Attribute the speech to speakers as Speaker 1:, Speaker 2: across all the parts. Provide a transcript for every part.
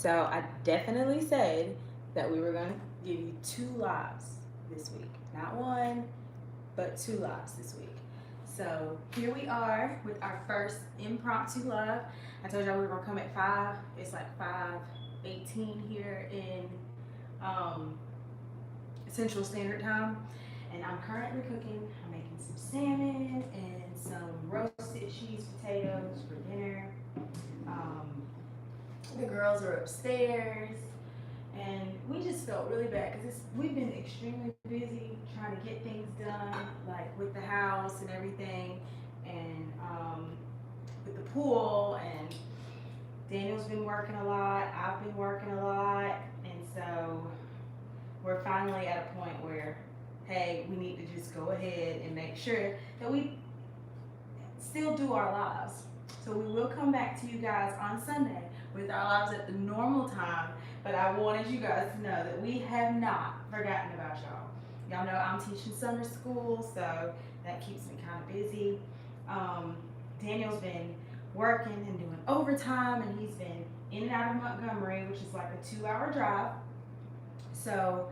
Speaker 1: So I definitely said that we were going to give you 2 lives this week. Not one, but 2 lives this week. So here we are with our first impromptu live. I told y'all we were going to come at 5. It's like 5:18 here in Central Standard Time. And I'm currently cooking. I'm making some salmon and some roasted cheese potatoes for dinner. The girls are upstairs, and we just felt really bad because we've been extremely busy trying to get things done, like with the house and everything, and with the pool. And Daniel's been working a lot. I've been working a lot, and so we're finally at a point where, hey, we need to just go ahead and make sure that we still do our lives. So we will come back to you guys on Sunday with our lives at the normal time, but I wanted you guys to know that we have not forgotten about y'all. Y'all know I'm teaching summer school, so that keeps me kind of busy. Daniel's been working and doing overtime, and he's been in and out of Montgomery, which is like a 2-hour drive. So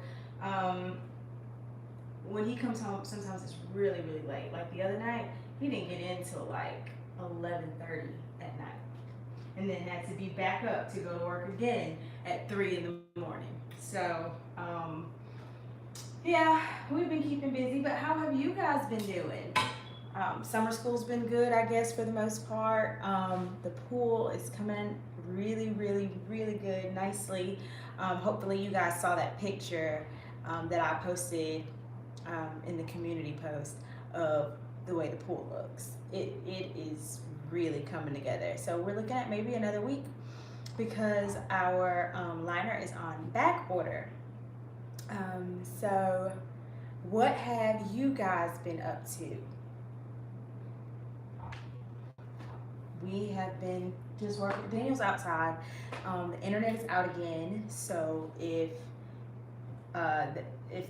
Speaker 1: when he comes home, sometimes it's really, really late. Like the other night, he didn't get in till like 11:30 at night, and then had to be back up to go to work again at 3 in the morning. So yeah, we've been keeping busy. But how have you guys been doing? Summer school's been good, I guess, for the most part. The pool is coming really, really, really good, nicely. Hopefully you guys saw that picture that I posted in the community post of the way the pool looks. It is really coming together. So we're looking at maybe another week because our liner is on back order. So what have you guys been up to? We have been just working. Daniel's outside. The internet is out again. So if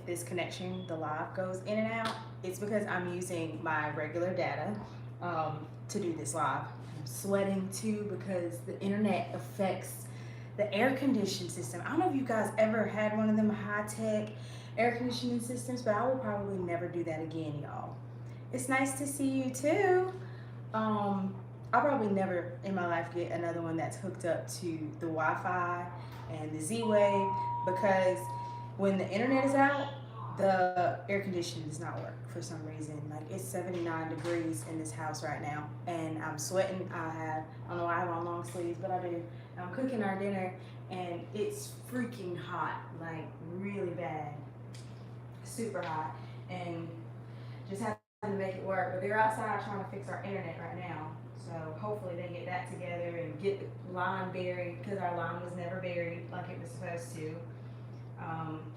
Speaker 1: this connection, the live, goes in and out, it's because I'm using my regular data to do this live. I'm sweating too because the internet affects the air conditioning system. I don't know if you guys ever had one of them high-tech air conditioning systems, but I will probably never do that again, y'all. It's nice to see you too. I'll probably never in my life get another one that's hooked up to the Wi-Fi and the Z-Wave, because when the internet is out, the air conditioning does not work for some reason. Like, it's 79 degrees in this house right now, and I'm sweating. I don't know why I have on long sleeves, but I do. I'm cooking our dinner, and it's freaking hot, like really bad, super hot, and just have to make it work. But they're outside trying to fix our internet right now. So hopefully they get that together and get the line buried, because our line was never buried like it was supposed to.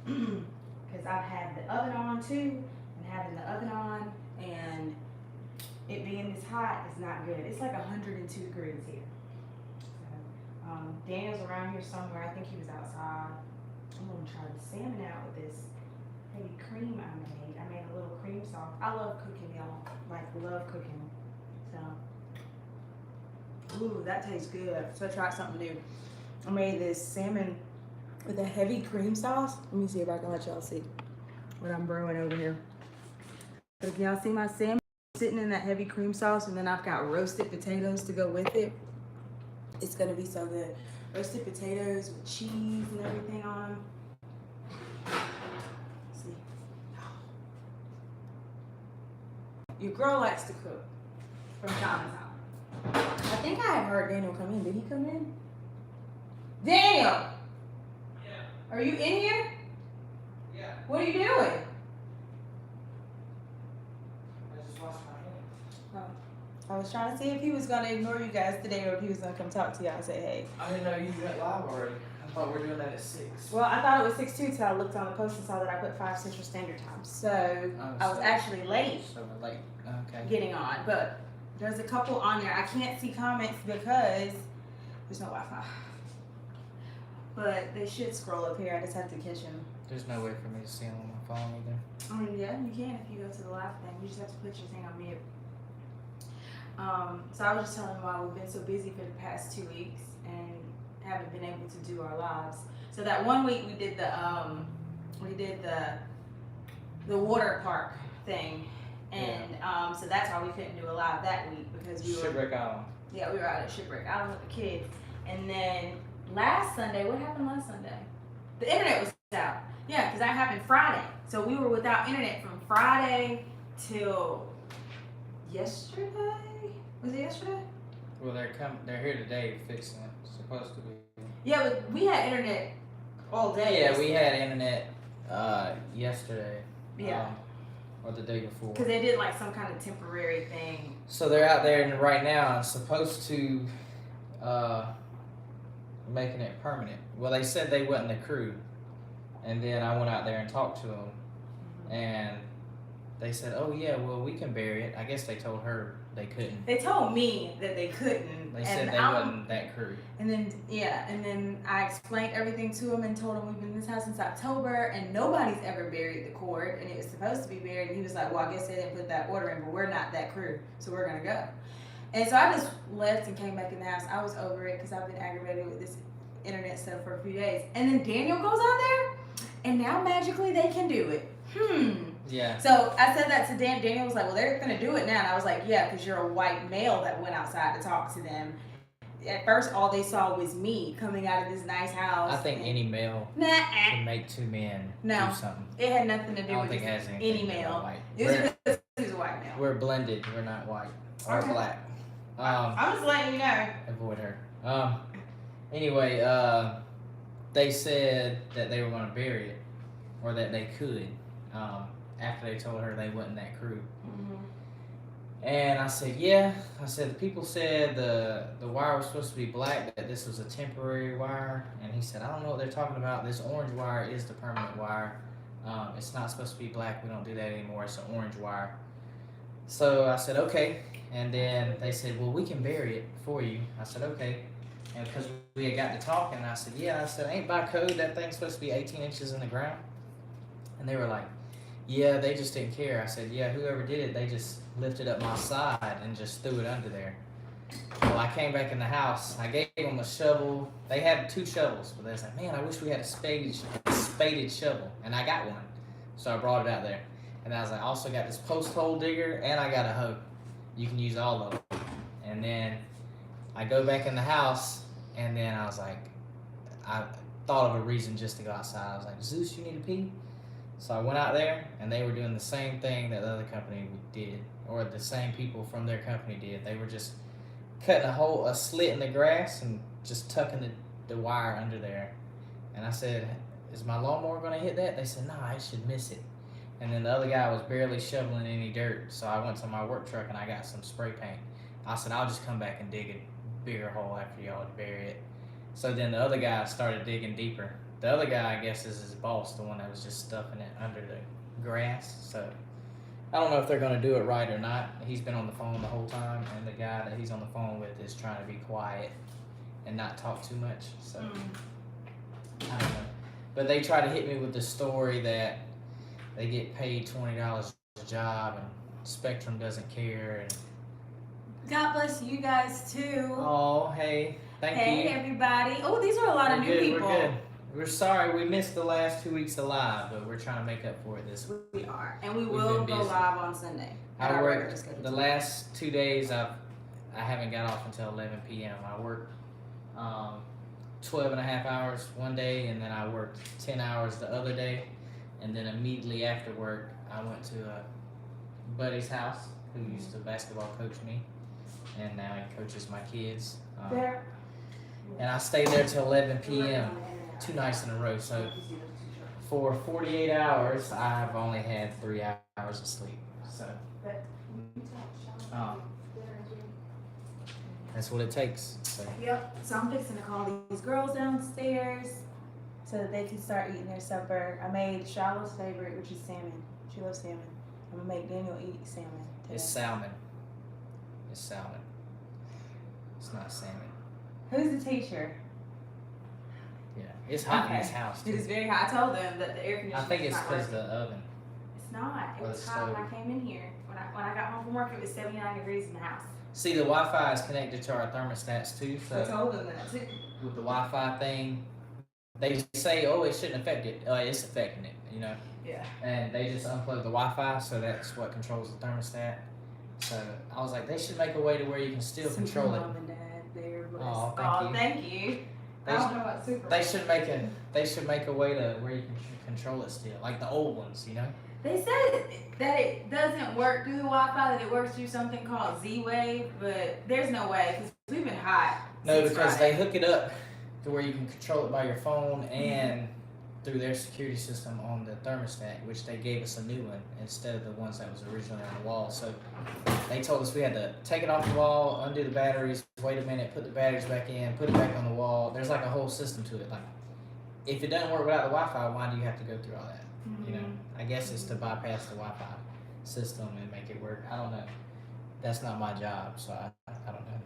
Speaker 1: Because I've had the oven on too, and having the oven on and it being this hot is not good. It's like 102 degrees here. So, Daniel's around here somewhere. I think he was outside. I'm gonna try the salmon out with this heavy cream I made. I made a little cream sauce. I love cooking, y'all. Like, love cooking. So. Ooh, that tastes good. So I tried something new. I made this salmon with a heavy cream sauce. Let me see if I can let y'all see what I'm brewing over here. But if y'all see my salmon sitting in that heavy cream sauce, and then I've got roasted potatoes to go with it, it's gonna be so good. Roasted potatoes with cheese and everything on them. Let's see. Your girl likes to cook from time to time. I think I have heard Daniel come in. Did he come in? Daniel!
Speaker 2: Yeah.
Speaker 1: Are you in here?
Speaker 2: Yeah.
Speaker 1: What are you doing?
Speaker 2: I just washed my hands.
Speaker 1: Oh. I was trying to see if he was going to ignore you guys today, or if he was going to come talk to y'all and say, hey.
Speaker 2: I didn't know you went live already. I thought we were doing that at 6.
Speaker 1: Well, I thought it was 6 too until I looked on the post and saw that I put 5 Central Standard Time. So I was actually late
Speaker 2: So we're late. Okay.
Speaker 1: getting on. But there's a couple on there. I can't see comments because there's no Wi-Fi. But they should scroll up here. I just have to catch them.
Speaker 2: There's no way for me to see them on my phone either.
Speaker 1: I mean, yeah, you can if you go to the live thing. You just have to put your thing on mute. So I was just telling them why we've been so busy for the past 2 weeks, and haven't been able to do our lives. So that one week we did the water park thing, and so that's why we couldn't do a live that week because we were
Speaker 2: Shipwreck Island.
Speaker 1: Yeah, we were out at Shipwreck Island with the kids. And then last Sunday, what happened last Sunday? The internet was out. Yeah, because that happened Friday. So we were without internet from Friday till yesterday. Was it yesterday?
Speaker 2: Well, they're here today fixing it. It's supposed to be.
Speaker 1: Yeah, but we had internet all day.
Speaker 2: Yeah, we had internet yesterday.
Speaker 1: Yeah.
Speaker 2: Or the day before.
Speaker 1: Because they did like some kind of temporary thing.
Speaker 2: So they're out there right now and supposed to making it permanent. Well, they said they wasn't the crew, and then I went out there and talked to them, and they said, "Oh yeah, well we can bury it." I guess they told her they couldn't.
Speaker 1: They told me that they couldn't.
Speaker 2: They said they wasn't that crew.
Speaker 1: And then I explained everything to him and told him we've been in this house since October and nobody's ever buried the cord and it was supposed to be buried. And he was like, "Well, I guess they didn't put that order in, but we're not that crew, so we're gonna go." And so I just left and came back in the house. I was over it because I've been aggravated with this internet stuff for a few days. And then Daniel goes out there, and now magically they can do it.
Speaker 2: Yeah.
Speaker 1: So I said that to Dan. Daniel was like, "Well, they're gonna do it now." And I was like, "Yeah, because you're a white male that went outside to talk to them." At first, all they saw was me coming out of this nice house.
Speaker 2: I think any male can make two men do something.
Speaker 1: It had nothing to do
Speaker 2: I don't
Speaker 1: with
Speaker 2: think it has anything
Speaker 1: any
Speaker 2: to do with
Speaker 1: male.
Speaker 2: white.
Speaker 1: It was because he was a white male.
Speaker 2: We're blended. We're not white or
Speaker 1: Okay.
Speaker 2: black.
Speaker 1: I'm just letting you know.
Speaker 2: Avoid her. Anyway, they said that they were going to bury it, or that they could, after they told her they wasn't that crew. And I said, yeah. I said, the people said the wire was supposed to be black, that this was a temporary wire. And he said, I don't know what they're talking about. This orange wire is the permanent wire. It's not supposed to be black. We don't do that anymore. It's an orange wire. So I said, okay. And then they said, well, we can bury it for you. I said, okay. And because we had got to talking, I said, yeah. I said, ain't by code that thing's supposed to be 18 inches in the ground? And they were like, yeah, they just didn't care. I said, yeah, whoever did it, they just lifted up my side and just threw it under there. Well, I came back in the house. I gave them a shovel. They had 2 shovels, but they was like, man, I wish we had a spaded shovel. And I got one. So I brought it out there. And I was like, I also got this post hole digger and I got a hoe. You can use all of them. And then I go back in the house, and then I was like, I thought of a reason just to go outside. I was like, Zeus, you need to pee? So I went out there, and they were doing the same thing that the other company did, or the same people from their company did. They were just cutting a slit in the grass and just tucking the wire under there. And I said, is my lawnmower going to hit that? They said, no, I should miss it. And then the other guy was barely shoveling any dirt, so I went to my work truck and I got some spray paint. I said, I'll just come back and dig a bigger hole after y'all bury it. So then the other guy started digging deeper. The other guy, I guess, is his boss, the one that was just stuffing it under the grass. So I don't know if they're going to do it right or not. He's been on the phone the whole time, and the guy that he's on the phone with is trying to be quiet and not talk too much. So I don't know. But they try to hit me with the story that they get paid $20 a job and Spectrum doesn't care. And
Speaker 1: God bless you guys too.
Speaker 2: oh, hey, thank you.
Speaker 1: Hey everybody. Oh, these are a lot of new people.
Speaker 2: We're good. We're sorry we missed the last 2 weeks of live, but we're trying to make up for it this week.
Speaker 1: We are, and we will go live on Sunday.
Speaker 2: I worked the last 2 days. I haven't got off until 11 p.m. I worked 12 and a half hours one day, and then I worked 10 hours the other day, and then immediately after work, I went to a buddy's house who used to basketball coach me, and now he coaches my kids. And I stayed there till 11 p.m. 2 nights in a row. So for 48 hours, I've only had 3 hours of sleep. So that's what it takes. So.
Speaker 1: Yep. So I'm fixing to call these girls downstairs so that they can start eating their supper. I made Shiloh's favorite, which is salmon. She loves salmon. I'm gonna make Daniel eat salmon today.
Speaker 2: It's salmon. It's salmon. It's not salmon.
Speaker 1: Who's the teacher?
Speaker 2: Yeah, it's hot in this house.
Speaker 1: It is very hot. I told them that the air conditioner.
Speaker 2: I think it's
Speaker 1: because
Speaker 2: the oven.
Speaker 1: It's not. It
Speaker 2: Or
Speaker 1: was
Speaker 2: the
Speaker 1: hot when
Speaker 2: stove.
Speaker 1: I came in here. When I got home from work, it was 79 degrees in the house.
Speaker 2: See, the Wi-Fi is connected to our thermostats too.
Speaker 1: I
Speaker 2: So
Speaker 1: told them that too.
Speaker 2: with the Wi-Fi thing, they say, oh, it shouldn't affect it. It's affecting it, you know.
Speaker 1: Yeah.
Speaker 2: And they just unplug the Wi-Fi, so that's what controls the thermostat. So I was like, they should make a way to where you can still control it.
Speaker 1: Mom and Dad, they're blessed.
Speaker 2: Oh,
Speaker 1: thank you.
Speaker 2: They
Speaker 1: I don't know about super.
Speaker 2: They should make a way to where you can control it still, like the old ones, you know.
Speaker 1: They said that it doesn't work through the Wi-Fi, that it works through something called Z-Wave, but there's no way, because we've been hot.
Speaker 2: No, because they hook it up to where you can control it by your phone and through their security system on the thermostat, which they gave us a new one instead of the ones that was originally on the wall. So they told us we had to take it off the wall, undo the batteries, wait a minute, put the batteries back in, put it back on the wall. There's like a whole system to it. Like, if it doesn't work without the Wi-Fi, why do you have to go through all that? You know, I guess it's to bypass the Wi-Fi system and make it work. I don't know. That's not my job, so I don't know.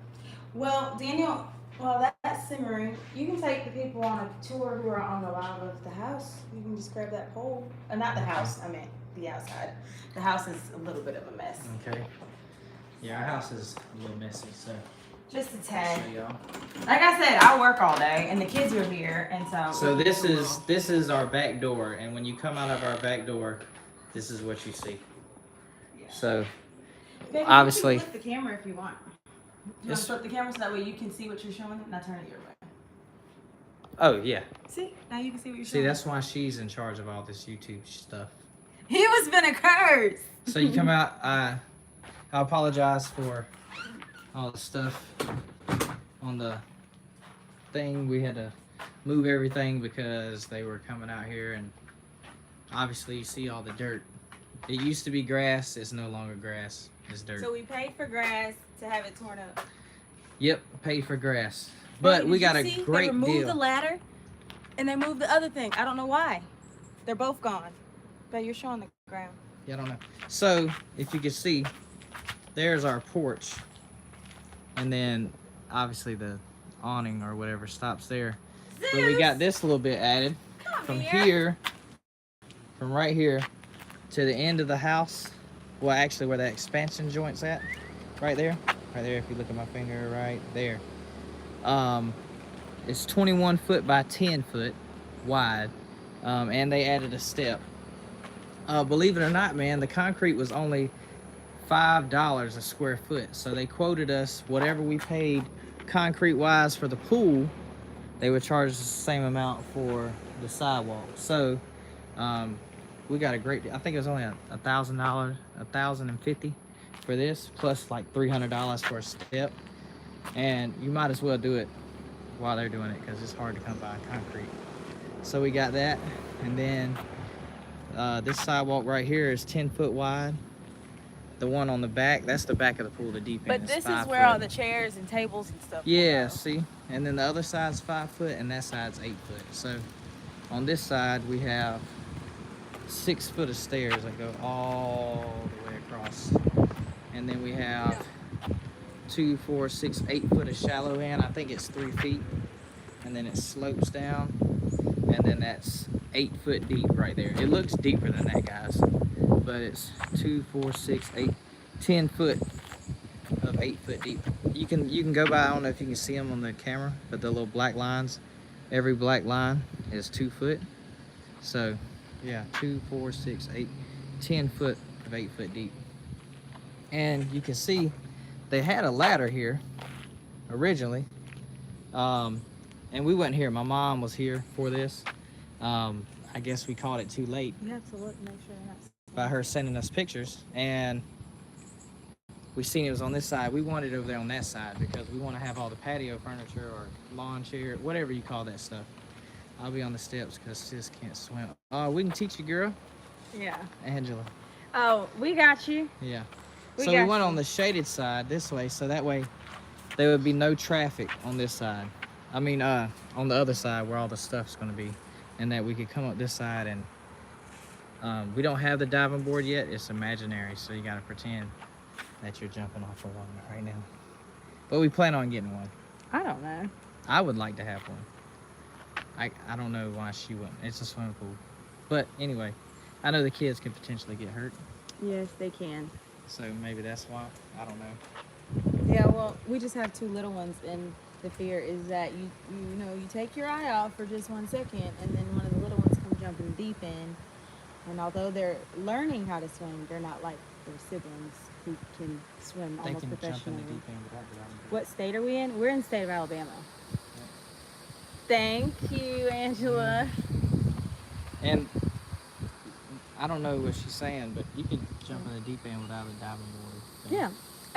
Speaker 1: Well, Daniel, while that's simmering, you can take the people on a tour who are on the live of the house. You can just grab that pole. Not the house, I meant the outside. The house is a little bit of a mess.
Speaker 2: Okay. Yeah, our house is a little messy, so.
Speaker 1: Just a tad.
Speaker 2: Show y'all.
Speaker 1: Like I said, I work all day, and the kids are here, and so.
Speaker 2: So this is our back door, and when you come out of our back door, this is what you see.
Speaker 1: Yeah.
Speaker 2: So
Speaker 1: Baby,
Speaker 2: obviously,
Speaker 1: you can flip the camera if you want. You want to flip the camera so that way you can see what you're showing? Now turn it your way.
Speaker 2: oh yeah.
Speaker 1: See? Now you can see what you're
Speaker 2: See,
Speaker 1: showing.
Speaker 2: that's why she's in charge of all this YouTube stuff.
Speaker 1: He was been a curse.
Speaker 2: So you come out. I apologize for all the stuff on the thing. We had to move everything because they were coming out here, and obviously you see all the dirt. It used to be grass. It's no longer grass. It's dirt.
Speaker 1: So we paid for grass to have it torn up.
Speaker 2: Yep, paid for grass. But
Speaker 1: Hey,
Speaker 2: we
Speaker 1: did you
Speaker 2: got a
Speaker 1: see?
Speaker 2: great
Speaker 1: They removed
Speaker 2: deal.
Speaker 1: the ladder, and they moved the other thing. I don't know why. They're both gone. But you're showing the ground.
Speaker 2: Yeah, I don't know. So, if you can see, there's our porch. And then, obviously, the awning or whatever stops there. But we got this little bit added. From here, from right here, to the end of the house. Well, actually, where that expansion joint's at. Right there. Right there, if you look at my finger, right there. It's 21 foot by 10 foot wide. And they added a step. Believe it or not, man, the concrete was only $5 a square foot. So they quoted us whatever we paid concrete-wise for the pool, they would charge us the same amount for the sidewalk. So we got a great deal. I think it was only $1,000, $1,050 for this, plus like $300 for a step. And you might as well do it while they're doing it because it's hard to come by concrete. So we got that, and then this sidewalk right here is 10 foot wide. The one on the back, that's the back of the pool, the deep end.
Speaker 1: But this is
Speaker 2: 5
Speaker 1: where all
Speaker 2: foot.
Speaker 1: the chairs and tables and stuff.
Speaker 2: Yeah, see? And then the other side's 5 foot and that side's 8 foot. So on this side we have 6 foot of stairs that go all the way across. And then we have 2, 4, 6, 8 foot of shallow end. I think it's 3 feet. And then it slopes down. And then that's 8 foot deep right there. It looks deeper than that, guys. But it's 2, 4, 6, 8, 10 foot of 8 foot deep. You can go by, I don't know if you can see them on the camera, but the little black lines, every black line is 2 foot. So yeah, 2, 4, 6, 8, 10 foot of 8 foot deep. And you can see they had a ladder here originally. And we wasn't here. My mom was here for this. I guess we caught it too late.
Speaker 1: You have to look, make sure you're not.
Speaker 2: By her sending us pictures, and we seen it was on this side. We wanted it over there on that side because we want to have all the patio furniture or lawn chair, whatever you call that stuff. I'll be on the steps because sis can't swim. We can teach you, girl.
Speaker 1: Yeah.
Speaker 2: Angela.
Speaker 1: Oh, we got you.
Speaker 2: Yeah.
Speaker 1: We
Speaker 2: So we
Speaker 1: got
Speaker 2: went
Speaker 1: you.
Speaker 2: on the shaded side this way, so that way there would be no traffic on this side. I mean, on the other side where all the stuff's going to be, and that we could come up this side. And we don't have the diving board yet. It's imaginary, so you got to pretend that you're jumping off of one right now. But we plan on getting one.
Speaker 1: I don't know.
Speaker 2: I would like to have one. I don't know why she wouldn't. It's a swimming pool. But anyway, I know the kids could potentially get hurt,
Speaker 1: Yes, they can.
Speaker 2: so maybe that's why. I don't know.
Speaker 1: Yeah, well, we just have 2 little ones in the fear is that you take your eye off for just 1 second, and then one of the little ones come jumping deep in, and although they're learning how to swim, they're not like their siblings who can swim
Speaker 2: They
Speaker 1: almost
Speaker 2: can
Speaker 1: professionally.
Speaker 2: jump in the deep end without the diving board.
Speaker 1: What state are we in? We're in the state of Alabama. Thank you, Angela.
Speaker 2: And I don't know what she's saying, but you can jump in the deep end without a diving board.
Speaker 1: Yeah,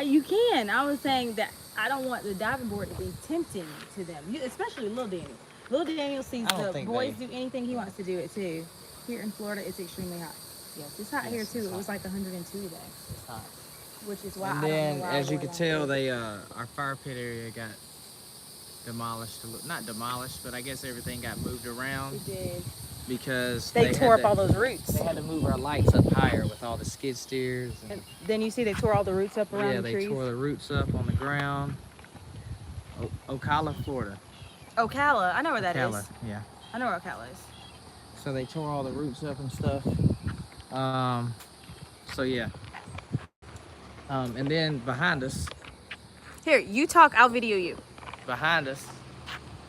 Speaker 1: you can. I was saying that I don't want the diving board to be tempting to them, especially little Daniel. Little Daniel sees the boys do anything, he wants to do it too. Here in Florida, it's extremely hot. Yes, it's hot here too. It was like 102 today.
Speaker 2: It's hot.
Speaker 1: Which is why.
Speaker 2: And then, as you can tell, they our fire pit area got demolished. Not demolished, but I guess everything got moved around.
Speaker 1: It did.
Speaker 2: Because
Speaker 1: they tore up all those roots.
Speaker 2: They had to move our lights up higher with all the skid steers.
Speaker 1: And then you see they tore all the roots up around the trees?
Speaker 2: Yeah, they tore the roots up on the ground. Ocala, Florida.
Speaker 1: Ocala, I know where that is.
Speaker 2: Ocala, yeah.
Speaker 1: I know where Ocala is.
Speaker 2: So they tore all the roots up and stuff. So yeah. And then behind us.
Speaker 1: Here, you talk, I'll video you.
Speaker 2: Behind us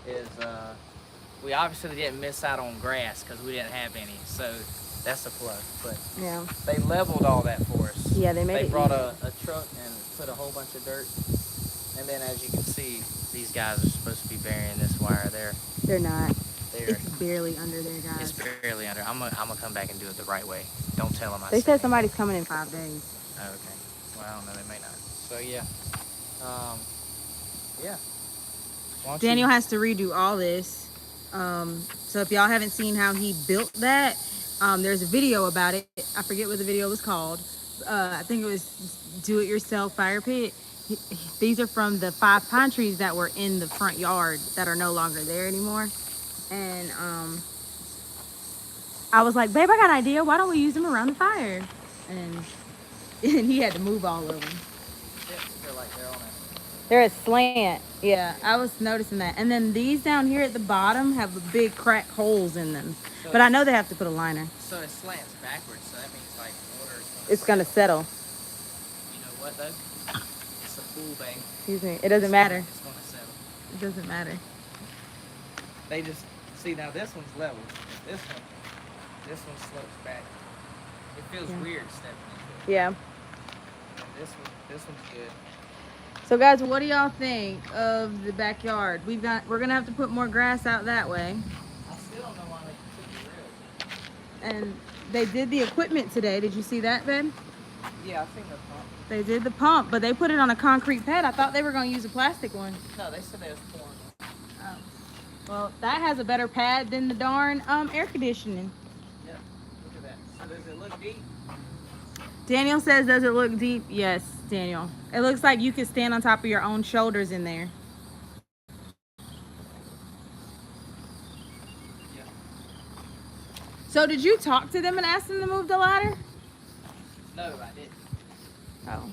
Speaker 2: is we obviously didn't miss out on grass because we didn't have any, so that's a plus. But
Speaker 1: yeah,
Speaker 2: they leveled all that for us.
Speaker 1: Yeah, they made it.
Speaker 2: They brought a truck and put a whole bunch of dirt. And then, as you can see, these guys are supposed to be burying this wire there.
Speaker 1: They're not. It's barely under there, guys.
Speaker 2: It's barely under. I'm gonna come back and do it the right way. Don't tell them I
Speaker 1: They said somebody's coming in 5 days.
Speaker 2: Oh, okay. Well, I don't know. They may not. So yeah. Yeah.
Speaker 1: Daniel has to redo all this. So if y'all haven't seen how he built that, there's a video about it. I forget what the video was called. I think it was Do-It-Yourself Fire Pit. These are from the 5 pine trees that were in the front yard that are no longer there anymore. And I was like, babe, I got an idea. Why don't we use them around the fire? And he had to move all of them. They're a slant. Yeah, I was noticing that. And then these down here at the bottom have big crack holes in them. So but I know they have to put a liner.
Speaker 2: So it slants backwards, so that means like water
Speaker 1: is going to settle.
Speaker 2: You know what though? It's a pool, babe.
Speaker 1: Excuse me. It doesn't matter.
Speaker 2: It's going to settle.
Speaker 1: It doesn't matter.
Speaker 2: They just, see now this one's level. This one slopes back. It feels weird stepping into it.
Speaker 1: Yeah.
Speaker 2: And this one's good.
Speaker 1: So guys, what do y'all think of the backyard? We're gonna have to put more grass out that way.
Speaker 2: I still don't know why they took the roof.
Speaker 1: And they did the equipment today. Did you see that, Ben?
Speaker 2: Yeah, I think the pump.
Speaker 1: They did the pump, but they put it on a concrete pad. I thought they were gonna use a plastic one.
Speaker 2: No, they said they was pouring it.
Speaker 1: Oh. Well, that has a better pad than the darn air conditioning.
Speaker 2: Yeah, look at that. So does it look deep?
Speaker 1: Daniel says, does it look deep? Yes, Daniel. It looks like you could stand on top of your own shoulders in there.
Speaker 2: Yeah.
Speaker 1: So did you talk to them and ask them to move the ladder?
Speaker 2: No, I didn't.
Speaker 1: Oh.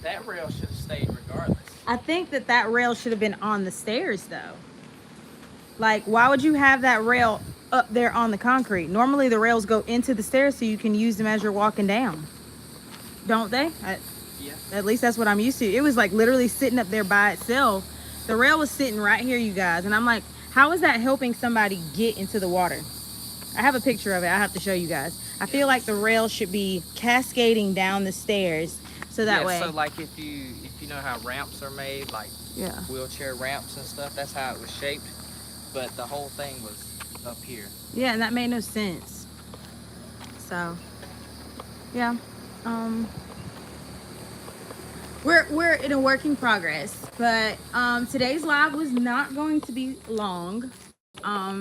Speaker 2: That rail should have stayed regardless.
Speaker 1: I think that rail should have been on the stairs though. Like, why would you have that rail up there on the concrete? Normally the rails go into the stairs so you can use them as you're walking down. Don't they?
Speaker 2: Yeah.
Speaker 1: At least that's what I'm used to. It was like literally sitting up there by itself. The rail was sitting right here, you guys. And I'm like, how is that helping somebody get into the water? I have a picture of it. I have to show you guys. I feel like the rail should be cascading down the stairs. So that way.
Speaker 2: So like if you know how ramps are made, like wheelchair ramps and stuff, that's how it was shaped. But the whole thing was up here.
Speaker 1: Yeah, and that made no sense. So, yeah. We're in a work in progress, but today's live was not going to be long.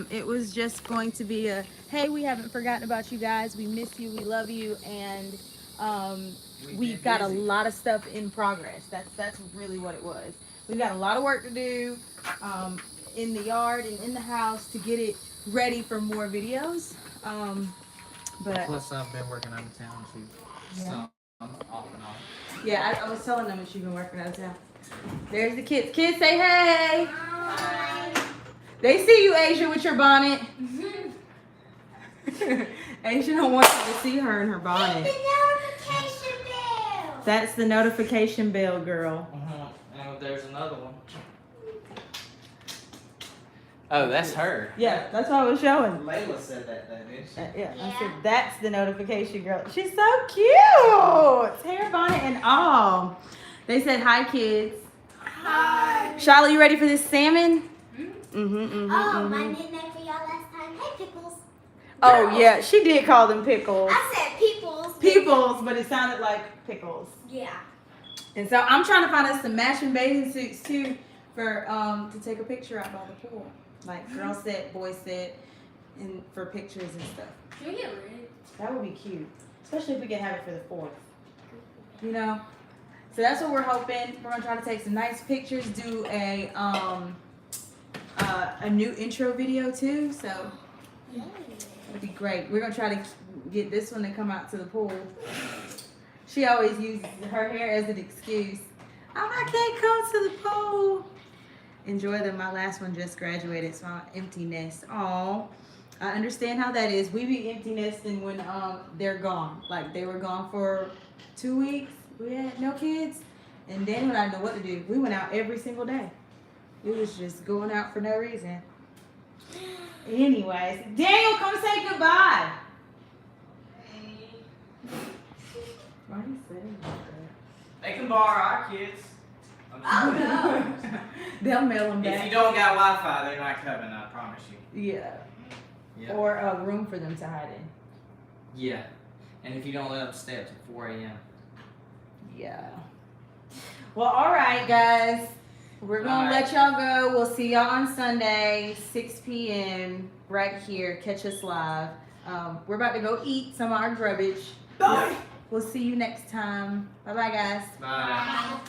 Speaker 1: It was just going to be a, hey, we haven't forgotten about you guys. We miss you. We love you. And we've got a lot of stuff in progress. That's really what it was. We've got a lot of work to do in the yard and in the house to get it ready for more videos. But
Speaker 2: plus I've been working out of town too. So I'm off and on.
Speaker 1: Yeah, I was telling them that you've been working out of town. There's the kids. Kids, say hey. Hi. They see you, Asia, with your bonnet. Asia don't want you to see her in her bonnet.
Speaker 3: It's the notification bell.
Speaker 1: That's the notification bell, girl.
Speaker 2: And there's another one. Oh, that's her.
Speaker 1: Yeah, that's what I was showing.
Speaker 2: Layla said that, didn't she?
Speaker 1: Yeah, I
Speaker 3: Yeah.
Speaker 1: said that's the notification girl. She's so cute. Hair, bonnet, and all. They said hi, kids.
Speaker 3: Hi.
Speaker 1: Charlotte, you ready for this salmon?
Speaker 3: Oh, my nickname for y'all last time. Hey, Pickles.
Speaker 1: Oh yeah, she did call them pickles.
Speaker 3: I said Peoples.
Speaker 1: Peoples, but it sounded like pickles.
Speaker 3: Yeah.
Speaker 1: And so I'm trying to find us some matching bathing suits too for to take a picture out by the pool. Like girl set, boy set, and for pictures and stuff.
Speaker 3: Can we get rid?
Speaker 1: That would be cute. Especially if we can have it for the 4th. You know? So that's what we're hoping. We're gonna try to take some nice pictures, do a new intro video too. So it'll be great. We're gonna try to get this one to come out to the pool. She always uses her hair as an excuse. Oh, I can't come to the pool. Enjoy them. My last one just graduated, so I'm empty nest. Aw, I understand how that is. We be empty nesting when they're gone. Like they were gone for 2 weeks. We had no kids, and Daniel and I didn't know what to do. We went out every single day. It was just going out for no reason. Anyways, Daniel, come say goodbye. Why are you saying like that?
Speaker 2: They can borrow our kids.
Speaker 3: Oh, no.
Speaker 1: They'll mail them back.
Speaker 2: If you don't got Wi-Fi, they're not coming. I promise you.
Speaker 1: Yeah.
Speaker 2: Yeah.
Speaker 1: Or a room for them to hide in.
Speaker 2: Yeah. And if you don't let them stay up to 4 a.m.
Speaker 1: Yeah. Well, all right, guys. We're going to let y'all go. We'll see y'all on Sunday, 6 p.m. right here. Catch us live. We're about to go eat some of our grubbage.
Speaker 2: Bye.
Speaker 1: We'll see you next time. Bye-bye, guys.
Speaker 2: Bye.
Speaker 3: Bye.